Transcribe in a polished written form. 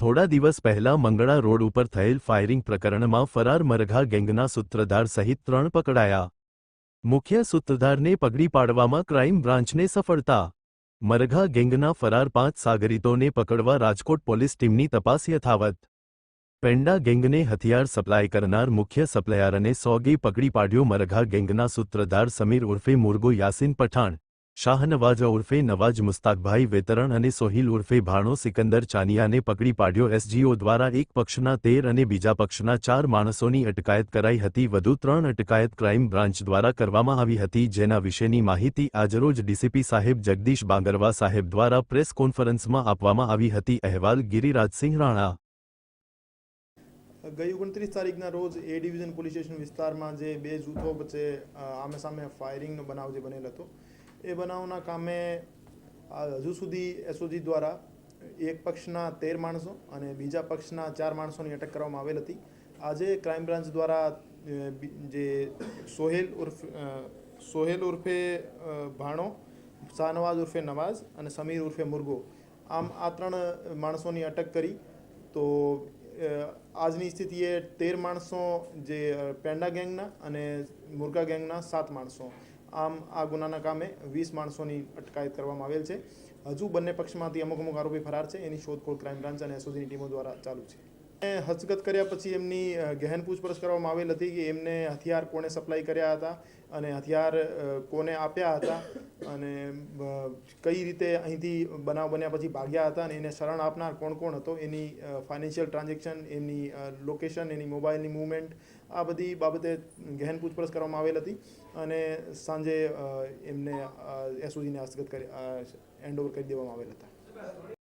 થોડા દિવસ પહેલા મંગળા રોડ ઉપર થયેલ ફાયરિંગ પ્રકરણમાં ફરાર મરઘા ગેંગના સૂત્રધાર સહિત 3 પકડાયા. મુખ્ય સૂત્રધારને પકડી પાડવામાં ક્રાઇમ બ્રાન્ચને સફળતા. મરઘા ગેંગના ફરાર 5 સાગરીતોને પકડવા રાજકોટ પોલીસ ટીમની તપાસ યથાવત. પેંડા ગેંગને હથિયાર સપ્લાય કરનાર મુખ્ય સપ્લાયરને સોગે પકડી પાડ્યો. મરઘા ગેંગના સૂત્રધાર સમીર ઉર્ફે મુર્ગો યાસીન પઠાણ, શાહનવાજ ઉર્ફે નવાજ મુસ્તાકભાઈ વેતરણ અને સોહિલ ઉર્ફે ભાણો સિકંદર ચાનિયાને પકડી પાડ્યો. એસજીઓ દ્વારા એક પક્ષના 13 અને બીજા પક્ષના 4 માણસોની અટકાયત કરાઈ હતી. વધુ 3 અટકાયત ક્રાઇમ બ્રાન્ચ દ્વારા કરવામાં આવી હતી, જેના વિશેની માહિતી આજરોજ ડીસીપી સાહેબ જગદીશ બાંગરવા સાહેબ દ્વારા પ્રેસ કોન્ફરન્સમાં આપવામાં આવી હતી. અહેવાલ ગિરિરાજસિંહ રાણા. ગઈ 29 તારીખના રોજ એ ડિવિઝન પોલીસ સ્ટેશન વિસ્તારમાં જે બે જૂથો વચ્ચે આમે સામે ફાયરિંગનો બનાવ જે બનેલ હતો, એ બનાવના કામે હજુ સુધી એસઓજી દ્વારા એક પક્ષના 13 માણસો અને બીજા પક્ષના 4 માણસોની અટક કરવામાં આવેલ હતી. આજે ક્રાઇમ બ્રાન્ચ દ્વારા જે સોહેલ ઉર્ફે ભાણો, શાહનવાજ ઉર્ફે નવાઝ અને સમીર ઉર્ફે મુર્ગો, આમ આ 3 માણસોની અટક કરી. તો આજની સ્થિતિએ 13 માણસો જે પેંડા ગેંગના અને મુર્ગા ગેંગના 7 માણસો, આમ આ ગુનાના કામે 20 માણસોની અટકાયત કરવામાં આવેલ છે. હજુ બંને પક્ષમાંથી અમુક આરોપી ફરાર છે, એની શોધખોળ ક્રાઇમ બ્રાન્ચ અને એસઓજીની ટીમો દ્વારા ચાલુ છે. હસ્તગત કર્યા પછી એમની ગહેન પૂછપરછ કરવામાં આવેલ હતી કે એમને હથિયાર કોણે સપ્લાય કર્યા હતા અને હથિયાર કોને આપ્યા હતા અને કઈ રીતે અહીંથી બનાવ બન્યા પછી ભાગ્યા હતા અને એને શરણ આપનાર કોણ કોણ હતો, એની ફાઇનાન્શિયલ ટ્રાન્ઝેક્શન, એની લોકેશન, એની મોબાઈલની મૂવમેન્ટ, આ બધી બાબતે ગહેન પૂછપરછ કરવામાં આવેલ હતી અને સાંજે એમને એસઓજીને હસ્તગત કરી હેન્ડઓવર કરી દેવામાં આવેલ હતા.